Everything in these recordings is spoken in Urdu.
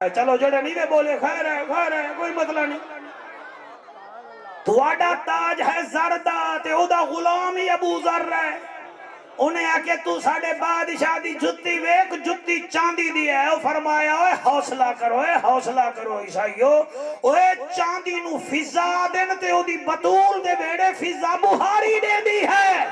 چلو جڑے نہیں دے بولے خیر ہے کوئی مسئلہ نہیں. تھوڑا تاج ہے زردہ تے او دا غلام ہی ابو ذر ہے. انہیں آکے تو ساڑے بادشاہ دی جتی ویک جتی چاندی دی ہے. فرمایا اوے حوصلہ کرو عیسائیو. اوے چاندی نو فضا دن تے او دی بطول دے بیڑے فضا بہاری دے دی ہے.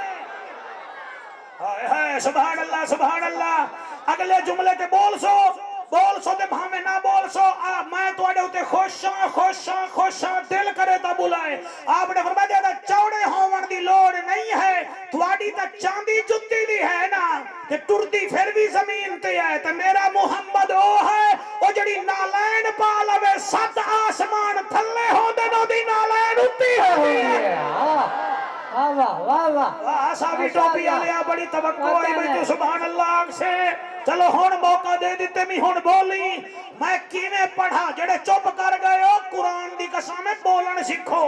سبحان اللہ. اگلے جملے تے بول سو تے بھامے نہ بول سو. میں تو اڑے ہوتے خوشاں دل کرے تا بلائے. آپ نے فرمایا دا چوڑے ہون دی لوڑ نہیں ہے. تو آڑی تا چاندی جتی دی ہے نا کہ ٹردی پھر بھی زمین تے ہے. تے میرا محمد او ہے او جڑی نالین پالوے سات آسمان تھلے ہو دے نو دی نالین اتی ہے. واہ صاحبی ٹوپی آلیا بڑی توقع آئی بھئی تو سبحان اللہ سے. چلو ہون موقع دے دیتے میں ہون بولی. میں کینے پڑھا جڑے چپ کر گئے ہو قرآن دی قسم بولن سکھو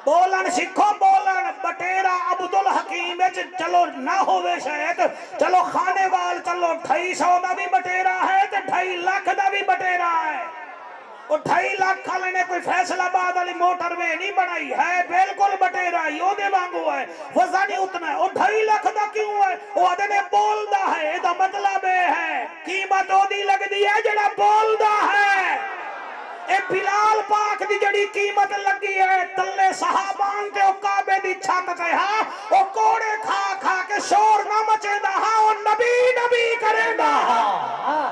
بولن. بٹیرہ عبدالحکیم چلو نہ ہوئے شاید. چلو خانے وال چلو 250 دا بھی بٹیرہ ہے تے 2.5 لاکھ دا بھی بٹیرہ ہے. وہ 2.5 لاکھ کھالے نے کوئی فیصلہ بعد علی موٹر وے نہیں بنائی ہے. بالکل بٹیرہ ہی او دے وانگو ہے. وزا نہیں اتنا ہے. وہ 2.5 لاکھ دا کیوں ہے؟ وہ آدھے نے بول دا ہے. دا مطلب ہے قیمت او دی لگ دی ہے جڑا بول دا ہے. اے بلال پاک دی جڑی قیمت لگی ہے تلے صحابان تے او کعبے دی چھت تے ہاں او کوڑے کھا کے شور نہ مچے دا ہاں او نبی کرے دا ہاں.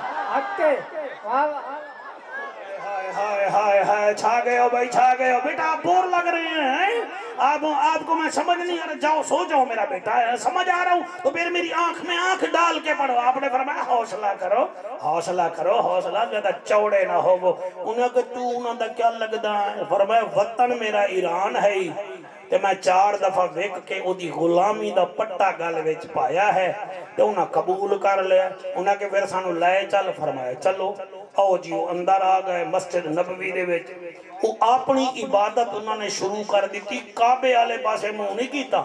ہائے چھا گئے ہو بھائی چھا گئے ہو. بیٹا آپ بور لگ رہے ہیں. آپ کو میں سمجھ نہیں آ رہا. جاؤ سو جاؤ میرا بیٹا ہے. سمجھ آ رہا ہوں تو پھر میری آنکھ میں آنکھ ڈال کے پڑھو. آپ نے فرمایا حوصلہ کرو زیادہ چوڑے نہ ہو. وہ انہیں کہ تو انہوں دا کیا لگدا ہے؟ فرمایا وطن میرا ایران ہے تے میں 4 دفعہ ویک کے او دی غلامی دا پٹا گل وچ پایا ہے تے انہاں قبول کر لیا. انہاں کہ پھر سانو لائے چل. فرمایا چلو آؤ جی. وہ اندر آ گئے مسجد نبوی دے وچ. وہ اپنی عبادت انہوں نے شروع کر دی تھی. کعبے والے پاسے منہ نہیں کیتا.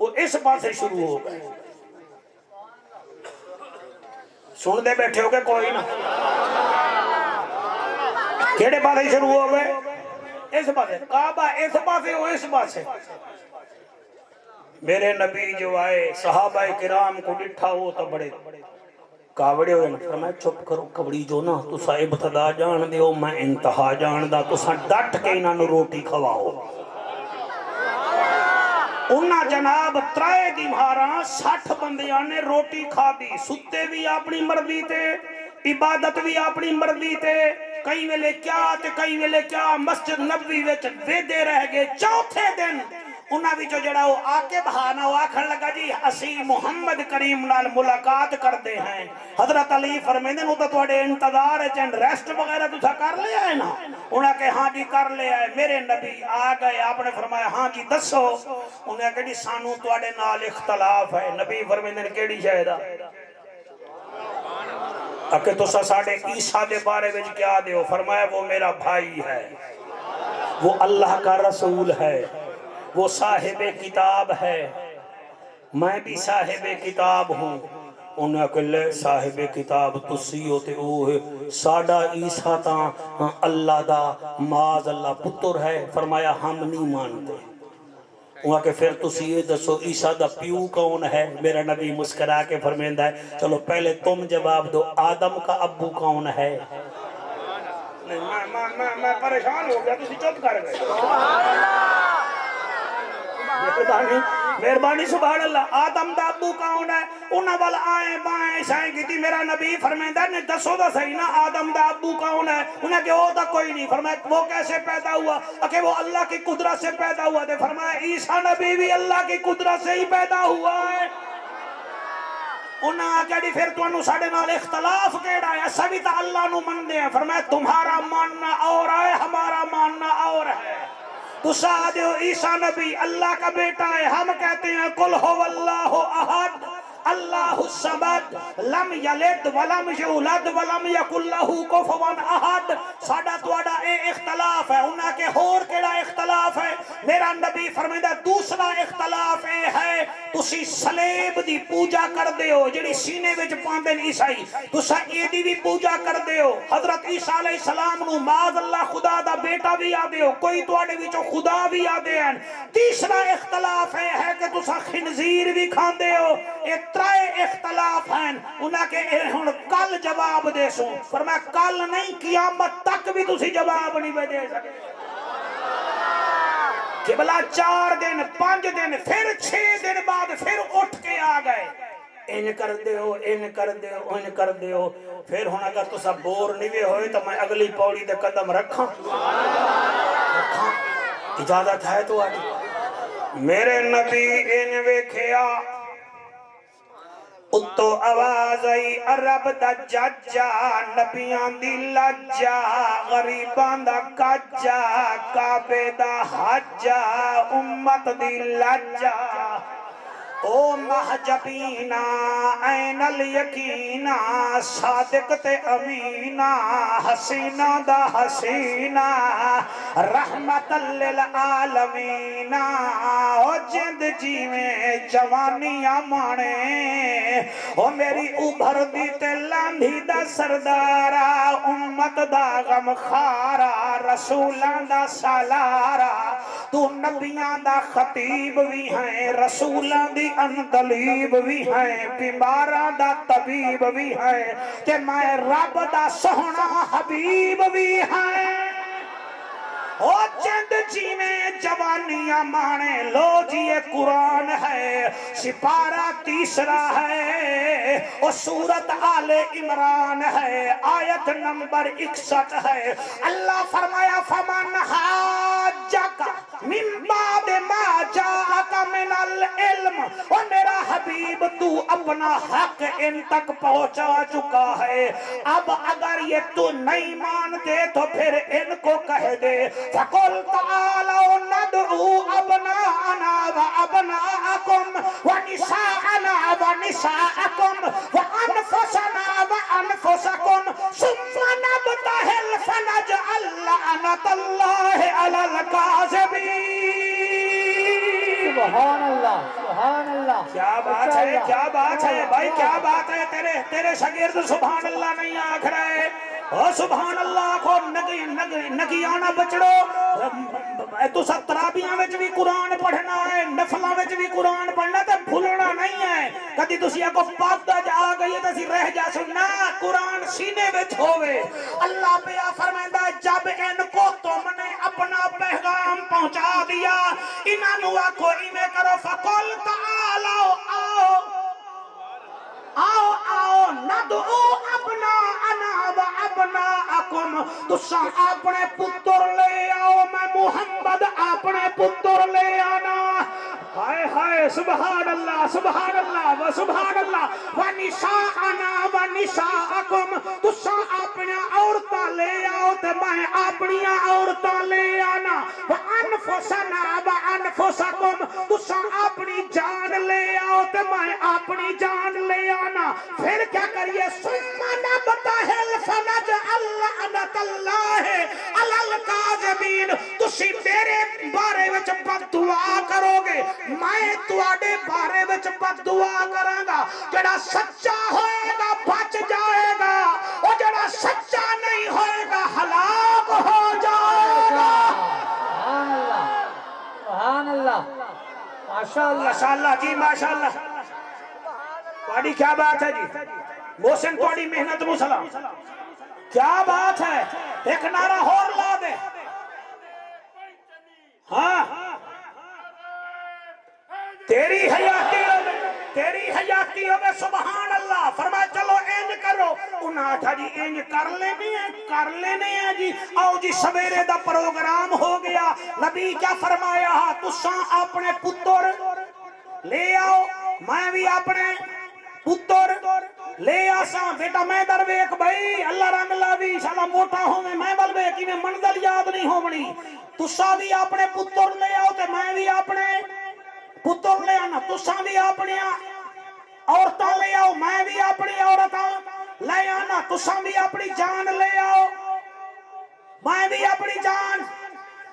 وہ اس پاسے شروع ہو گئے. سن دے بیٹھے ہو گئے کوئی نہ. کیڑے پاسے شروع ہو گئے؟ اس پاسے. کعبہ اس پاسے ہو اس پاسے. میرے نبی جو آئے صحابہ کرام کو ڈٹھا ہو تو بڑے کاوڑے ہوئے نا. فرمایا چپ کرو کبڑی جو نا تسا ابتدا جان دے ہو میں انتہا جان دا. تسا ڈٹ کے انہاں نو روٹی کھواؤ. انہاں جناب 3 دیمہاراں 60 بندیاں نے روٹی کھا دی. ستے بھی اپنی مرضی تے عبادت بھی اپنی مرضی تے. کئی ویلے کیا مسجد نبوی وچ ویدے رہ گئے. چوتھے دن انہاں وچوں جڑا وہ آکے بہانا وہ آکھن لگا جی اسی محمد کریم نال ملاقات کرتے ہیں. حضرت علی فرمیندے نو تو تواڈے انتظار ہے چند ریسٹ وغیرہ تسا کر لیا ہے نا. انہاں کہ ہاں جی کر لیا ہے. میرے نبی آ گئے. آپ نے فرمایا ہاں جی دسو. انہاں کہ جی سانو تواڈے نال اختلاف ہے. نبی فرمیندے نے کیڑی شے دا؟ کہ تسا ساڈے عیسیٰ دے بارے وچ کیا دیو؟ فرمایا وہ میرا بھائی ہے, وہ اللہ کا رسول ہے, وہ صاحب کتاب ہے, میں بھی صاحب کتاب ہوں. انہاں کہ لے صاحب کتاب تسی ہوتے اوہ ساڈا عیسیٰ تاں اللہ دا معاذ اللہ پتر ہے. فرمایا ہم نہیں مانتے. وہاں کہ پھر تسی یہ دسو عیسیٰ دا پیو کون ہے؟ میرا نبی مسکرا کے فرمیندہ ہے چلو پہلے تم جواب دو آدم کا ابو کون ہے؟ میں پریشان ہو گیا تسی چپ کر گئے. مہربانی سبحان اللہ. آدم دا ابو کون ہے؟ انہاں وال آئیں بائیں شائیں کی تھی. میرا نبی فرمیندہ نے دسو دا صحیح نا آدم دا ابو کون ہے؟ انہاں کہ وہ دا کوئی نہیں. فرمایا وہ کیسے پیدا ہوا؟ کہ وہ اللہ کی قدرت سے پیدا ہوا. دے فرمایا عیسیٰ نبی بھی اللہ کی قدرت سے ہی پیدا ہوا ہے. انہاں آگے پھر تو انہوں ساڑے نال اختلاف کیڑا ہے؟ سبھی تا اللہ نو من دے ہیں. فرمایا تمہارا ماننا اور ہے ہمارا ماننا اور ہے. تو سادے عیسیٰ نبی اللہ کا بیٹا ہے. ہم کہتے ہیں قل هو اللہ احد اللہ الصمد لم یلد ولم یولد ولم یکن لہ کفوا احد. ساڈا تہاڈا اے اختلاف ہے, انہاں کے ہور کیڑا اختلاف ہے؟ میرا نبی فرمائندا دوسرا اختلاف اے ہے تسی صلیب دی پوجا کردے ہو جڑی سینے وچ پاندے نے عیسائی, تساں ایدی بھی پوجا کردے ہو. حضرت عیسیٰ علیہ السلام نو معاذ اللہ خدا دا بیٹا بھی آدے ہو, کوئی تواڈے وچوں خدا بھی آدے ہیں. تیسرا اختلاف ہے کہ تساں خنزیر بھی کھاندے ہو. اے ترے اختلاف ہیں. انہاں کے ہن کل جواب دے سو, فرمایا کل نہیں قیامت تک بھی تسی جواب نہیں دے سکتے. قبلہ 4 دن 5 دن پھر 6 دن بعد پھر اٹھ کے آ گئے, ان کر دے ہو, ان کر دے ہو, ان کر دے ہو. پھر ہن اگر تسا بور نہیں ہوئے تو میں اگلی پوڑی دے قدم رکھاں, اجازت ہے تو آگے. میرے نبی ان ویکھیا اتو آواز آئی عرب دا ججا, نبیان دی لجا, غریبان دا کجا, کعبے دا حجا, امت دی لجا. او محجبینا این الیقینا, صادق تے امینا, حسینہ دا حسینہ, رحمت للعالمینا. او جند جی میں جوانیاں مانے, او میری ابھر دی تے لاندھی دا سردارا, امت دا غم خارا, رسولان دا سالارا. تو نبیان دا خطیب بھی ہیں, رسولان دی اندلیب بھی ہیں, بیمارہ دا طبیب بھی ہیں, کہ میں رب دا سونا حبیب بھی ہیں. او چند جی میں جوانیاں مانے, لو جی یہ قرآن ہے, سپارہ 3 ہے, او سورت آل عمران ہے, آیت نمبر 61 ہے. اللہ فرمایا فمن حاجک من بعد ما جاءک من العلم, او میرا حبیب تو اپنا حق ان تک پہنچا چکا ہے, اب اگر یہ تو نہیں مانتے تو پھر ان کو کہہ دے فَقُلْ تَعَالَوْا نَدْعُوا أَبْنَاءَنَا وَأَبْنَاءَكُمْ وَنِسَاءَنَا وَنِسَاءَكُمْ وَأَنفُسَنَا وَأَنفُسَكُمْ ثُمَّ نَبْتَهِلْ فَنَجْعَلْ لَعْنَةَ اللَّهِ عَلَى الْكَاذِبِينَ. سبحان اللہ, سبحان اللہ. کیا بات ہے, کیا بات ہے بھائی, کیا بات ہے. تیرے شاگرد سبحان اللہ نہیں آکھ رہے, او سبحان اللہ کو نگی آنا بچڑو. تو سب ترابیاں وچ بھی قرآن پڑھنا ہے, نفلاں وچ بھی قرآن پڑھنا, تے بھولنا نہیں ہے. کدی تسی کو پادج آ گئی ہے تسی رہ جا سننا, قرآن سینے وچ ہوئے. اللہ پہ فرمائندہ جب ان کو تم نے اپنا پیغام پہنچا دیا, انہاں نو آکھو ایویں کرو فقل تعالو, آؤ آؤ آؤ ندعو ابناءنا و ابناءکم, تساں اپنے پتر لے آؤ, میں محمد اپنے پتر لے آنا. ہائے ہائے سبحان اللہ, سبحان اللہ و سبحان اللہ. وَنِسَاءَنَا وَنِسَاءَكُمْ, تساں اپنی عورتاں لے آؤ تے میں اپنی عورتاں لے آنا. وَأَنفُسَنَا وَأَنفُسَكُمْ, تساں اپنی جان لے آؤ تے میں اپنی جان لے آنا. پھر کیا کریے ثُمَّ نَبْتَهِلْ فَنَجْعَلْ لَعْنَةَ اللَّهِ عَلَى الْكَاذِبِينَ. تسی میرے بارے وچ بد دعا کرو گے, میں تواڈے بارے وچ بد دعا کراں گا. جڑا سچا ہوئے گا بچ جائے گا, اور جڑا سچا نہیں ہوئے گا ہلاک ہو جائے گا. سبحان اللہ, سبحان اللہ, ماشاءاللہ. ماشاءاللہ جی, ماشاءاللہ. تواڈی کیا بات ہے جی, محسن تواڈی محنت نو سلام. کیا بات ہے, ایک نعرہ اور لا دے. ہاں تیری حیاتی ہوگی, تیری حیاتی ہوگی, سبحان اللہ. فرمایا چلو اینج کرو, انہاں آٹھا جی اینج کر لینے ہیں جی. آؤ جی سویرے دا پروگرام ہو گیا. نبی کیا فرمایا, تساں اپنے پتر لے آؤ, میں بھی اپنے پتر لے آساں. بیٹا میں درویک بھائی, اللہ رنگ لاوی انشاءاللہ موٹا ہوئے, میں بلوے کی میں منزل یاد نہیں ہومنی. تساں بھی اپنے پتر لے آؤ تے میں بھی اپنے پتر لے آنا. تساں بھی اپنے عورتاں لے آؤ میں بھی اپنی عورتاں لے آنا تساں بھی اپنی جان لے آؤ میں بھی اپنی جان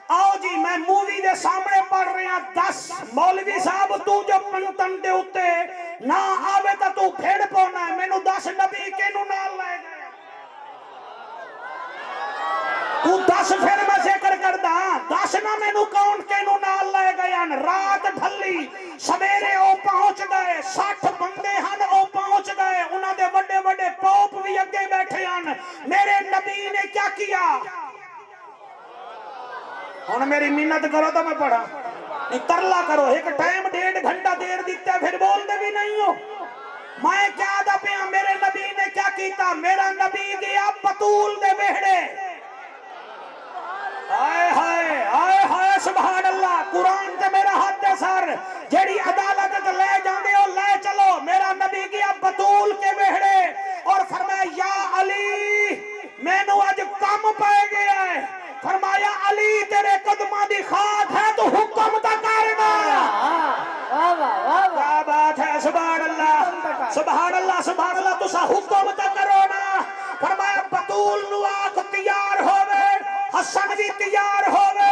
آؤ جی میں مووی دے سامنے پڑھ رہے ہیں 10 مولوی صاحب تو جو پنتن دے اتے نہ آوے تا تو پھیڑ پونا ہے مینو 10 نبی کے نو نال لے گئے تو 10 پھر میں ذکر کردہ 10 نہ مینو کون کے نو نال لے گئے رات ڈھلی سویرے او پہنچ گئے 60 بندے ہن او پہنچ گئے انہاں دے بڑے بڑے پوپ بھی اگے بیٹھے ہن میرے نبی نے کیا کیا ہن میری منت کرو تو میں پڑھا ترلا کرو ایک ٹائم 1.5 گھنٹہ دیر دیتا ہے پھر بول دے بھی نہیں ہو میں کیا دا پیا میرے نبی نے کیا کیتا میرا نبی گیا بطول دے بہڑے آئے ہائے سبحان اللہ قرآن تے میرا ہاتھ دے سر جیڑی عدالت تے لے جاندے ہو لے چلو میرا نبی گیا بطول کے بہڑے اور فرمایا یا علی میں نو آج کم پائے گیا ہے فرمایا علی تیرے قدمہ دی خاک ہے تو حکم تا کرنا کیا بات ہے سبحان اللہ سبحان اللہ سبحان اللہ تسا حکم تا کرو نا فرمایا بطول نو آکھ تیار ہوئے حسن بھی تیار ہوئے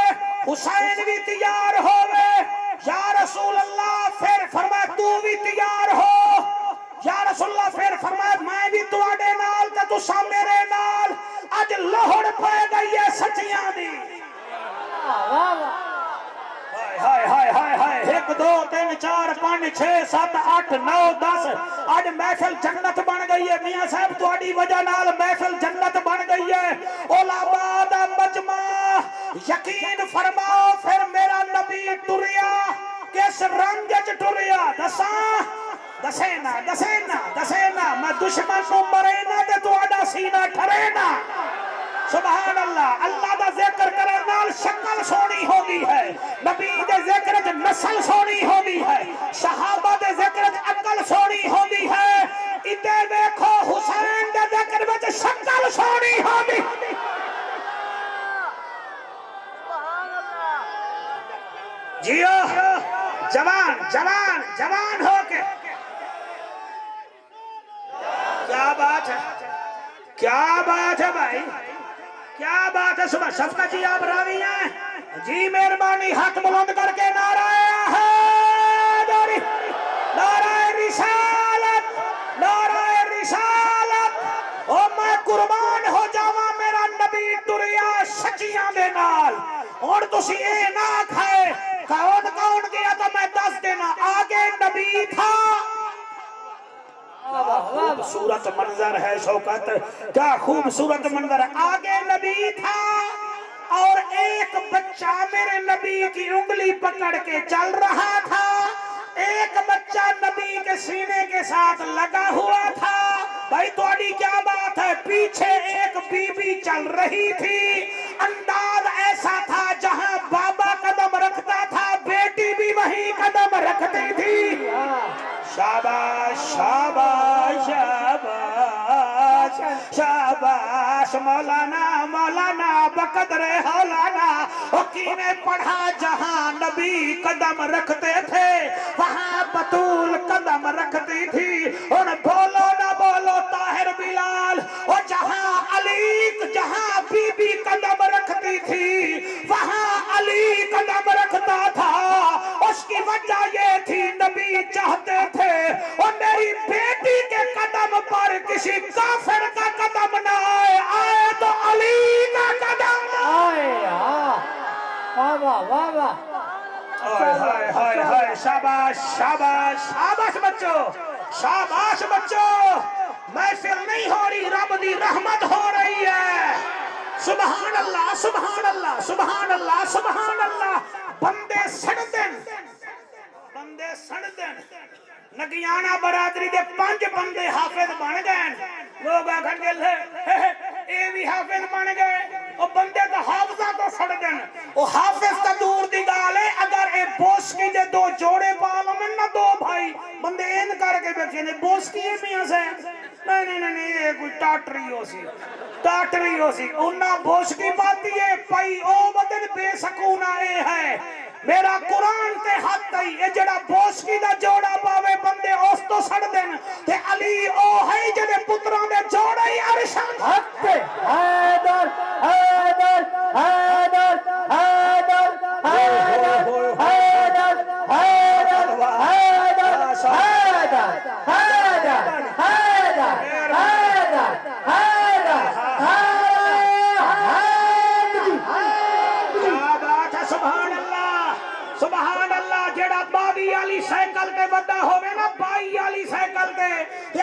حسین بھی تیار ہوئے یا رسول اللہ پھر فرمایا تو بھی تیار ہو یا رسول اللہ پھر فرمایا میں بھی تو آڈے نال تے تو سا میرے نال آج لہڑ پائے گئی ہے سچیاں دی ہائے ہائے ہائے ہائے 1 2 3 4 5 6 7 8 9 10 آج محفل جنت بن گئی ہے میاں صاحب تو آڈی وجہ نال محفل جنت بن گئی ہے اولاباد مجمع یقین فرماؤ پھر میرا نبی ٹریا کس رنگ چ ٹریا دسینا میں دشمن کو مرے نہ تے تو آڈا سینہ ٹھرے نہ سبحان اللہ اللہ دا ذکر کرن نال شکل سونی ہوگی ہے نبی دے ذکر وچ نسل سونی ہوگی ہے صحابہ دے ذکر وچ عقل سونی ہوگی ہے اتے دیکھو حسین دے ذکر وچ شکل سونی ہوگی جیو جوان ہو کے کیا بات ہے بھائی کیا بات ہے صبح شفقت جی آپ راوی ہیں جی مہربانی ہاتھ بلند کر کے نعرہ رسالت او میں قربان ہو جاواں میرا نبی ٹریا سچیاں دے نال اور تسی اے نہ کھائے کون گیا تو میں دس دینا آگے نبی تھا خوبصورت منظر ہے شوکت کیا خوبصورت منظر ہے آگے نبی تھا اور ایک بچہ میرے نبی کی انگلی پکڑ کے چل رہا تھا ایک بچہ نبی کے سینے کے ساتھ لگا ہوا تھا بھائی توڑی کیا بات ہے پیچھے ایک بی بی چل رہی تھی انداز ایسا تھا جہاں بابا قدم رکھتا تھا بیٹی بھی وہیں قدم رکھتی تھی شاباش شاباش شاباش شاباش مولانا بقدر ہولانا کی نے پڑھا جہاں نبی قدم رکھتے تھے وہاں بطول قدم رکھتی تھی اور بولو نہ بولو طاہر بلال اور جہاں علی جہاں بی بی قدم رکھتی تھی وہاں علی قدم رکھتا تھا اس کی وجہ یہ تھی نبی چاہتے تھے اور میری بیٹی کے قدم پر کسی کافر کا قدم نہ آئے تو علی کا قدم آئے واہ شاباش شاباش شاباش بچوں محفل نہیں ہو رہی رب دی رحمت ہو رہی ہے سبحان اللہ سبحان اللہ سبحان اللہ سبحان اللہ بندے سڑدن نگیانہ برادری دے 5 بندے حافظ بن گئے لوگ آکھن گے اے بھی حافظ بن گئے وہ بندے تو حافظہ تو سڑدن وہ حافظ تا دور دی گال ہے اگر اے بوسکی دے 2 جوڑے پالو میں نہ 2 بھائی بندے این کر کے بیٹھے نے بوسکی ہے میاں سے نہیں یہ کوئی ٹاٹری ہو سی انہا بوسکی پاتی ہے پائی او بدن بے سکونہ اے ہے میرا قرآن تے حد تئی اے جڑا بوسکی دا جوڑا پاوے بندے اس تو سڑ دین تے علی او ہے جڑے پتراں دے جوڑا ہی عرشاں حق تے حیدر حیدر حیدر حیدر حیدر حیدر حیدر حیدر حیدر حیدر حیدر حیدر سبحان اللہ سبحان اللہ جڑا باوی والی سائیکل تے بندہ ہوے نا 22 والی سائیکل تے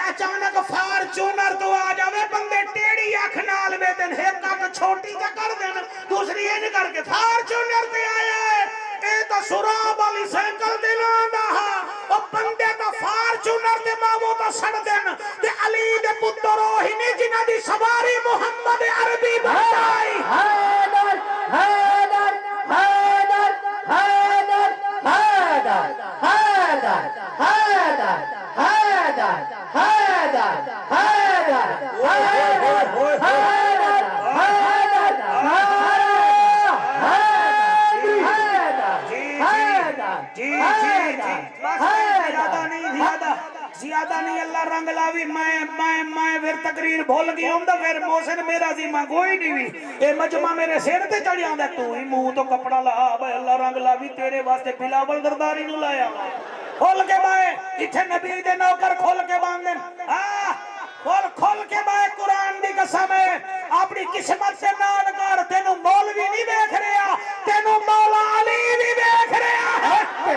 اچانک فارچونر تو آ جاوے بندے ٹیڑی اکھ نال ویدن ایک اکھ چھوٹی تے کر دین دوسری انج کر کے فارچونر تے آیا ہے اے تا سراب والی سائیکل تے نہ آندا او بندے تا فارچونر تے مامو تا سڑ دین تے علی دے پتر اوہی نے جنہاں دی سواری محمد عربی بنائی حیدر حیدر حیدر حیدر حیدر حیدر حیدر حیدر حیدر زیادہ نہیں اللہ رنگ لاوی میں پھر تقریر بھول گئی ہوں پھر محسن میرا ذمہ کوئی نہیں بھی اے مجمع میرے سر تے چڑھ جاندا تو ہی منہ تو کپڑا لا بھائی اللہ رنگ لاوی تیرے واسطے بلاول درداری نو لایا کھول کے بائے اتھے نبی دے نوکر کھول کے باندھن کھول کے بائے قرآن دی قسم ہے اپنی قسمت سے نال کر تینو مولوی نہیں دیکھ رہا تینو مولا علی بھی دیکھ رہا ہے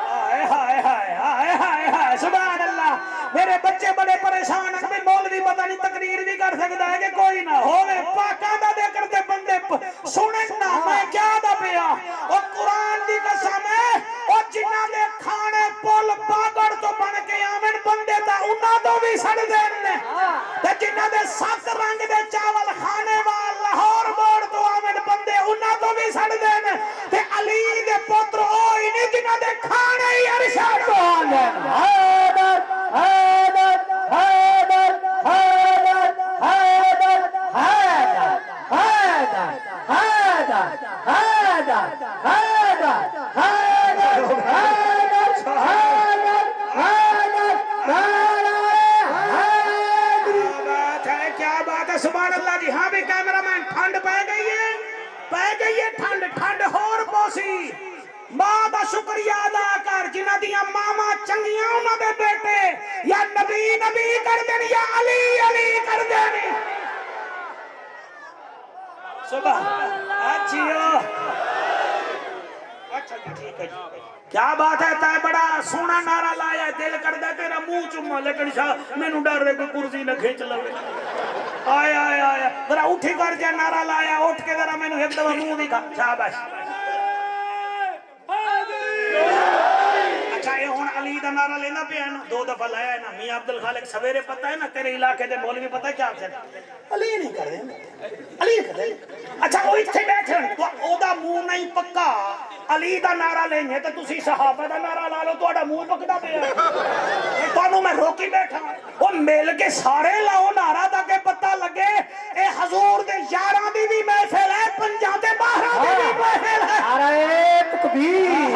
ہائے ہائے ہائے ہائے ہائے ہائے سبحان اللہ میرے بچے بڑے پریشان ہیں کہ مولوی پتہ نہیں تقریر بھی کر سکتا ہے کہ کوئی نہ ہوئے پاکاں دا دے کرتے بندے سنیں نہ میں کیا دا پیا اور قرآن دی قسم ہے اور جنہ دے کھانے پول پاگڑ تو بن کے آمن بندے تا انہاں تو بھی سڑ دین نے تے جنہ دے 7 رنگ دے چاول کھانے وال لاہور موڑ تو آمن بندے انہاں تو بھی سڑ دین تے علی دے پتر ہوئی نہیں جنہ دے کھانے ہی ارشاد حیدر حیدر حیدر حیدر حیدر حیدر حیدر حیدر حیدر حیدر کیا بات ہے سبحان اللہ جی ہاں بھی کیمرہ مین ٹھنڈ پہ گئی ہے ٹھنڈ ہور پوسی ماں دا شکریہ ادا کر جنہ دیا ماما چنگیاں انہاں دے بیٹے یا نبی کر دین یا علی کر دین سبحان اچھا جی ٹھیک ہے جی کیا بات ہے تے بڑا سونا نعرہ لایا ہے دل کر دے تیرا منہ چوما لیکن شاہ میں نو ڈر رہے کوئی کرسی نہ کھینچ لوے آیا ذرا اٹھی کر جا نعرہ لایا اٹھ کے ذرا میں نو ایک دفعہ منہ دکھا شاباش اچھا یہ ہون علی دا نعرہ لینا پہ ہے نا 2 دفعہ لایا ہے نا میاں عبدالخالق سویرے پتہ ہے نا تیرے علاقے دے مولوی پتہ ہے کیا علی نہیں کر دیں علی کر دیں اچھا وہ اتھے بیٹھے تو او دا منہ نہیں پکا علی دا نعرہ لیں گے تو تسی صحابہ دا نعرہ لا لو تو اڑا منہ پکدا پیا تو انہوں میں روکی بیٹھا وہ مل کے سارے لاؤ نعرہ تاکہ پتہ لگے اے حضور دے یاراں دی بھی محفل ہے 50 دے 12 دی بھی محفل ہے نعرہ تکبیر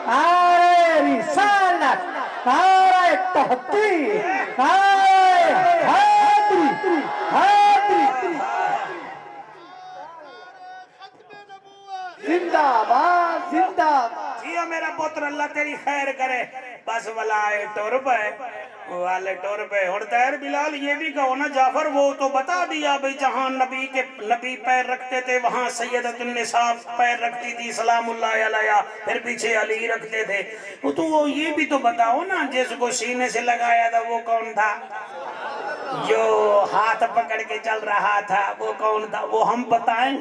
نعرہ رسالت نعرہ تحقیق نعرہ حیدری حیدری زندہ باد زندہ باد جیو میرا پتر اللہ تیری خیر کرے بس والائے ٹور پہ اور تیر بلال یہ بھی کہو نا جعفر وہ تو بتا دیا بھئی جہاں نبی پیر رکھتے تھے وہاں سیدت النساء پیر رکھتی تھی سلام اللہ علیہ پھر پیچھے علی رکھتے تھے تو یہ بھی تو بتاؤ نا جس کو سینے سے لگایا تھا وہ کون تھا جو ہاتھ پکڑ کے چل رہا تھا وہ کون تھا وہ ہم بتائیں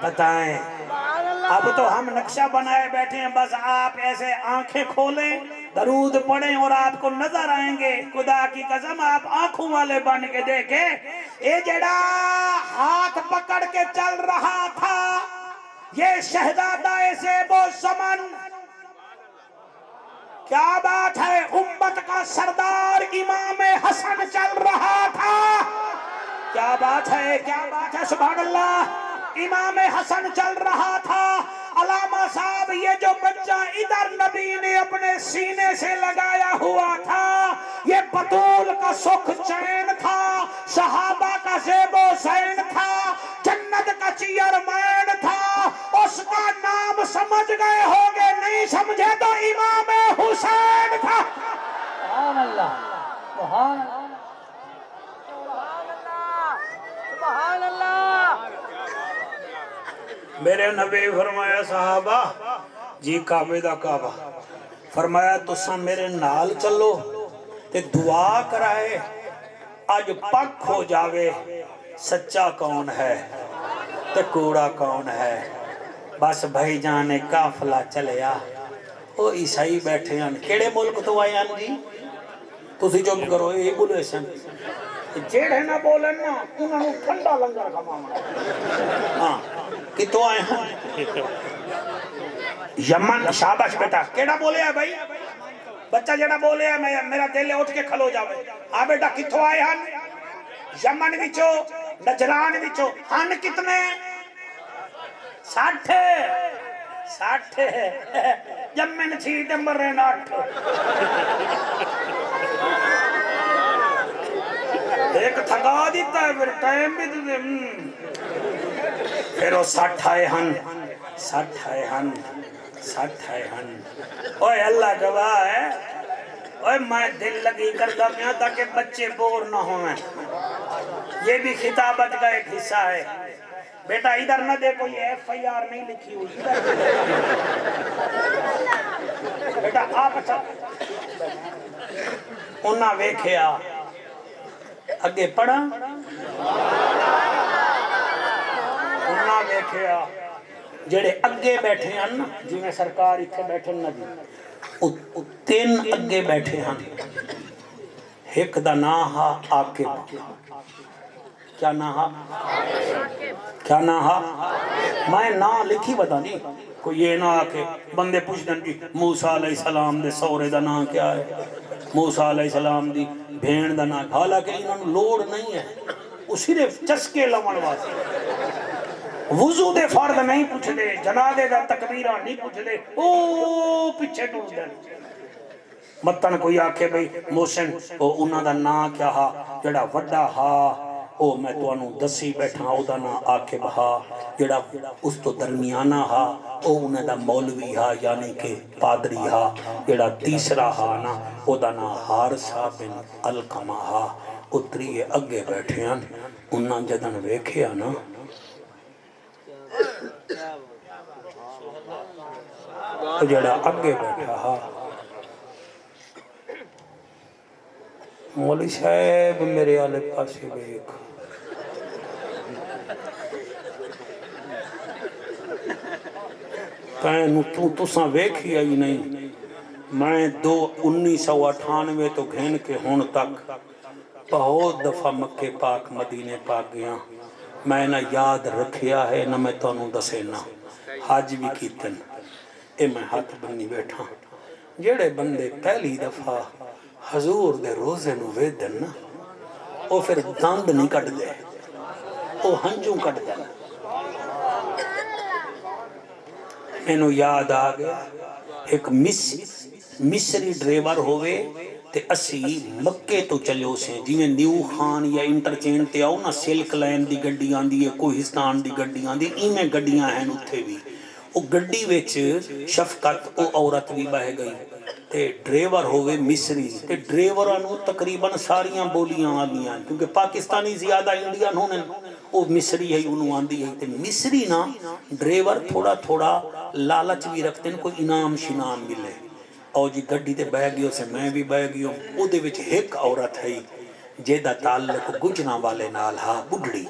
اب تو ہم نقشہ بنائے بیٹھے ہیں بس آپ ایسے آنکھیں کھولیں درود پڑھیں اور آپ کو نظر آئیں گے خدا کی قسم آپ آنکھوں والے بن کے دیکھیں اے جڑا ہاتھ پکڑ کے چل رہا تھا یہ شہزادہ زیب و زمن کیا بات ہے امت کا سردار امام حسن چل رہا تھا کیا بات ہے سبحان اللہ امام حسن چل رہا تھا علامہ صاحب یہ جو بچہ ادھر نبی نے اپنے سینے سے لگایا ہوا تھا یہ بطول کا سکھ چین تھا، صحابہ کا زیب و زین تھا، جنت کا چیئرمین تھا، اس کا نام سمجھ گئے ہوگے، نہیں سمجھے تو امام حسین تھا۔ سبحان اللہ، سبحان اللہ، میرے نبی فرمایا صحابہ جی کعبے دا کعبہ، فرمایا تساں میرے نال چلو تے دعا کرائے آج پک ہو جاوے سچا کون ہے تے کوڑا کون ہے۔ بس بھائی جانے قافلہ چلیا، وہ عیسائی بیٹھے ہیں، کیڑے ملک تو آئے ہیں جی؟ تسی چپ کرو، یہ بولے سن جیڑے نہ بولن نا انہوں نے ٹھنڈا لنگر کھمانا۔ ہاں کتوں آئے ہیں؟ یمن۔ شاباش بیٹا، کیڑا بولے ہے بھائی؟ بچہ جیڑا بولے ہے میرا دل اٹھ کے کھلو جاوے۔ ہاں بیٹا کتوں آئے ہیں؟ یمن وچوں، نجران وچوں۔ ہن کتنے؟ 60 60 جمن تھی تے مرن 8۔ ایک تھکا دیتا ہے پھر ٹائم بھی تو پھر وہ 60 آئے ہن، 60 آئے ہن، 60 آئے ہن۔ اوہ اللہ گواہ ہے، اوہ میں دل لگی کردہ میں تاکہ بچے بور نہ ہوئے۔ یہ بھی خطابت کا ایک حصہ ہے۔ بیٹا ادھر نہ دیکھو، یہ FIR نہیں لکھی ہوئی، بیٹا آپ اچھا انہاں ویکھیا اگے پڑھا، انہاں ویکھیا جڑے اگے بیٹھے ہیں نا، جی میں سرکار اتھے بیٹھے نا جی، 3 اگے بیٹھے ہیں۔ ایک دا نام ہا عاقب۔ کیا نام ہا؟ کیا نام ہا؟ میں نام لکھی بتا نہیں، کوئی یہ نہ آکے بندے پوچھ دن جی موسیٰ علیہ السلام دے سورے دا نام کیا ہے، موسیٰ علیہ السلام دی بھین دا نام، حالانکہ انہوں نے لوڑ نہیں ہے، وہ صرف چسکے لمن واسطے، وضو دے فرد نہیں پوچھ دے، جنازے دا تکبیرہ نہیں پوچھ دے، او پیچھے ٹوٹ دے۔ متن کوئی آکھے بھئی محسن او انہاں دا نام کیا ہا، جڑا وڈا ہا او میں تو انہوں دسی بیٹھا، او دا نام عاقب ہا، جڑا اس تو درمیانہ ہا او انہاں دا مولوی ہا یعنی کہ پادری ہا، جڑا تیسرا ہا نا او دا نام حارثہ بن علقمہ ہا۔ اتری اگے بیٹھے ہیں، انہاں جدن ویکھیا نا جڑا اگے بیٹھا ہا مولوی صاحب میرے آلے پاسے ویک، کہیں تُساں ویکھی آئی نہیں، میں 1998 تو گھن کے ہون تک بہت دفعہ مکہ پاک مدینے پاک گیا، میں نہ یاد رکھیا ہے نہ میں تو انہوں دسے نہ حج بھی کیتن۔ اے میں ہاتھ بنی بیٹھا، جڑے بندے پہلی دفعہ حضور دے روزے نو ویدن نا او پھر داند نہیں کٹ دے، او ہنجوں کٹ دے۔ میں نو یاد آگیا ایک مصری ڈریور ہوئے تے اسی مکے تو چلو سے جی میں نیو خان یا انٹرچینٹ تے آؤ نا سلک لائن دی گڈیاں دی کوہستان دی گڈیاں دی ایمیں گڈیاں ہیں اتھے بھی، او گڈی ویچ شفقت او عورت بھی بہ گئی تے ڈریور ہوئے مصری تے ڈریورانو تقریباً ساریاں بولیاں آدیاں کیونکہ پاکستانی زیادہ انڈین ہونے او مصری ہے انہوں آندی ہے تے مصری نا ڈریور تھوڑا تھوڑا لالچ بھی رکھتے ہیں کوئی انعام شنام ملے، او جی گڈی تے بہ گئے سے میں بھی بہ گئے او دے وچ ایک عورت ہے جیدہ تعلق گجنا والے نال ہا بڑھڑی،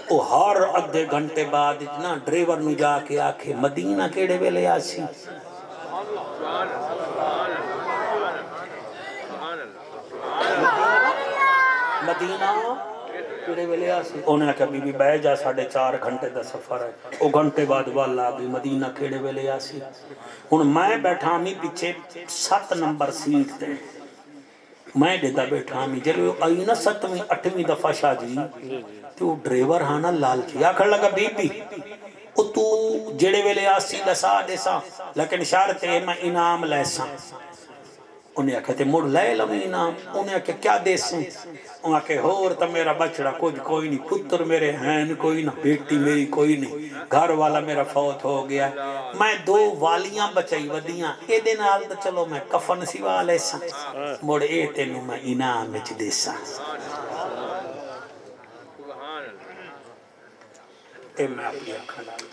او ہر ادھے گھنٹے بعد نا ڈریور نو جا کے آکھے مدینہ کیڑے ویلے آسی، مدینہ کیڑے ویلے آسی، انہیں کہا بی بی بہ جا 4.5 گھنٹے دا سفر ہے، او گھنٹے بعد والا آگئی مدینہ کیڑے ویلے آسی۔ ان میں بیٹھا ہمیں پیچھے 7 نمبر سیٹ تے، میں دیتا بیٹھا ہمیں جلوے آئی نا 7ویں 8ویں دفعہ شاہ جی تو ڈریور ہانا لالچی آکھر لگا بی بی او تو جڑے ویلے آسی دسا دیسا لیکن شرط ہے میں انعام لیسا انہیں کہتے مڑ لے لم انعام انہیں کہ کیا دیسوں انہیں کہ ہور تا میرا بچڑا کچھ کوئی نہیں پتر میرے ہیں کوئی نہ بیٹی میری کوئی نہیں گھر والا میرا فوت ہو گیا میں 2 والیاں بچائی ودیاں اے دن آل تا چلو میں کفن سوا لیسا مڑ اے تینوں میں انعام اچ دیسا اے میں اپنی اکھاں نال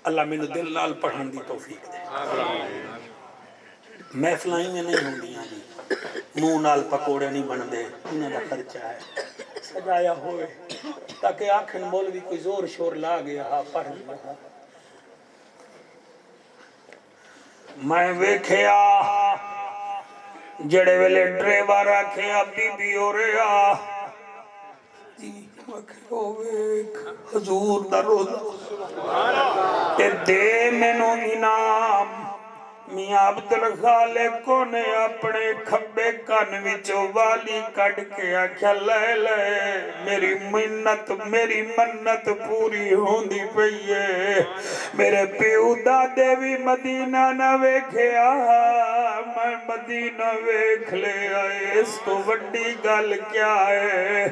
اللہ میں نے دل نال پڑھن دی توفیق دے محفلائیں میں نہیں ہوں دیاں جی منہ نال پکوڑے نہیں بن دے انہوں دا خرچہ ہے سجایا ہوئے تاکہ آنکھن مولوی کوئی زور شور لا گیا ہاں پڑھ لیا میں ویکھیا جڑے ویلے ڈرائیور رکھیا بی بی ہو رہا حضور دا روزہ تے دے مینوں انعام میاں عبدالخالق کو نے اپنے کھبے کان وچوں والی کٹ کے آکھیا لے لے میری منت پوری ہوندی پئی ہے میرے پیو دادے بھی مدینہ نہ ویکھیا میں مدینہ ویکھ لے آئے اس تو وڈی گل کیا ہے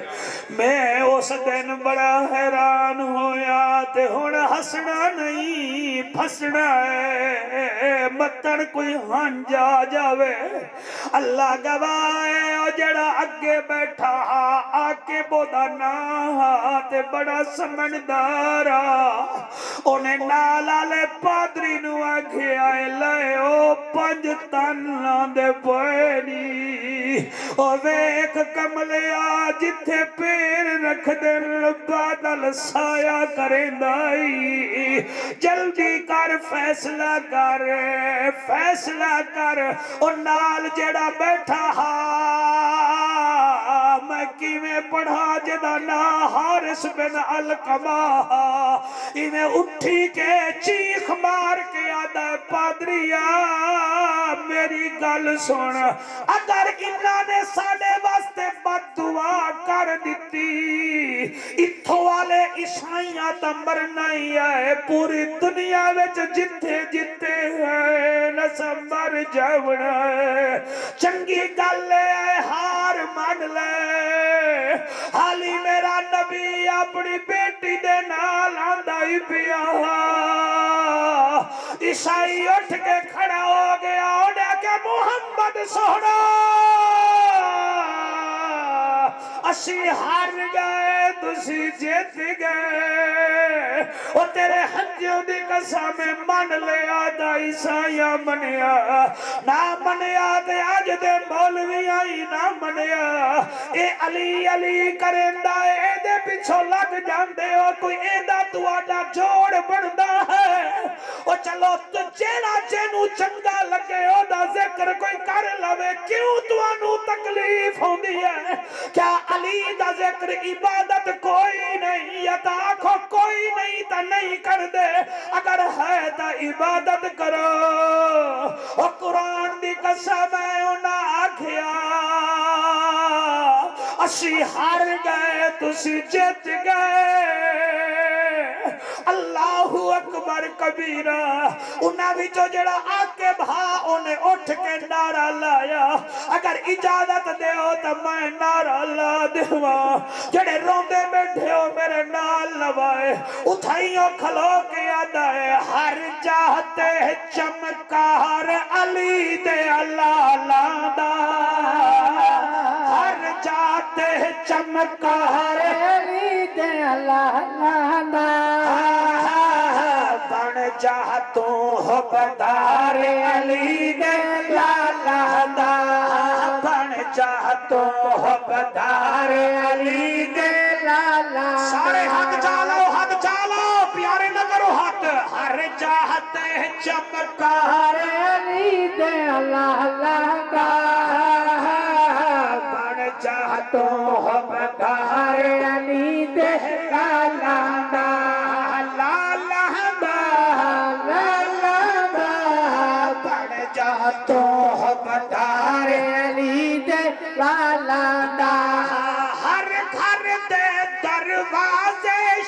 میں اس دن بڑا حیران ہویا تے ہن ہسنا نہیں پھسنا ہے متن کوئی ہنجا جاوے اللہ گواہ او جڑا اگے بیٹھا آکے بودا نا تے بڑا سمجھدارا انہیں نالالے پادری نو آگے آئے لائے او 5 تن دے پوئنی او ویک کملے آ جتھے پیر رکھ دن بادل سایہ کریں دائی جلدی کر فیصلہ کر اور نال جڑا بیٹھا میں کیویں پڑھا جدا نا حارس بن علقمہ انہیں اٹھی کے چیخ مار کے آدھا پادریا میری گل سن اگر انہاں نے ساڑے واسطے بد دعا کر دیتی اتھو والے عیسائیاں تا مرنا ہی آئے پوری دنیا وچ جتے جتے ہیں نسا مر جاونا ہے چنگی گل ہے ہار مان لے حالی میرا نبی اپنی بیٹی دے نال آندائی پیا عیسائی اٹھ کے کھڑا ہو گیا انہیں کہ محمد سونا اسی ہار گئے تسی جیت گئے اور تیرے ہنجیوں دی قسم من لے آدھا عیسائیہ منیا نہ منیا دے آج دے مولوی آئی نہ منیا اے علی کرندہ اے دے پچھو لگ جاندے ہو کوئی اے دا تو آجا جوڑ بڑھدا ہے اور چلو تو جیڑا جینو چنگا لگے ہو دا ذکر کوئی کر لوے کیوں تو انو تکلیف ہوں دی ہے کیا علی دا ذکر عبادت کوئی نہیں یا تا آنکھوں کوئی نہیں تا نہیں کر دے اگر ہے تا عبادت کرو اور قرآن دی قسم ہے انہاں آکھیا اسی ہار گئے تسی جت گئے اللہ اکبر کبیرہ انہاں بھی جو جڑا آکے بھا انہیں اٹھ کے نعرہ لایا اگر اجازت دے ہو تو میں نعرہ لا دیوا جڑے روندے بیٹھے ہو میرے نال لوائے اتھائیوں کھلو کے آدھا ہے ہر جاہتے چمکار علی دے اللہ لاندہ ہر جاہتے چمکار علی دے اللہ لاندہ بن جاہتوں ہو بدار علی دے لاندہ بن جاہتوں ہو بدار علی دے لاندہ سارے ہاتھ چالو پیارے نہ کرو ہاتھ ہر جاہتے چمکار علی دے اللہ لاندہ بن جاہتوں ہو بدار علی دے لاندہ تو بدار علی دے لالا دا ہر گھر دے دروازے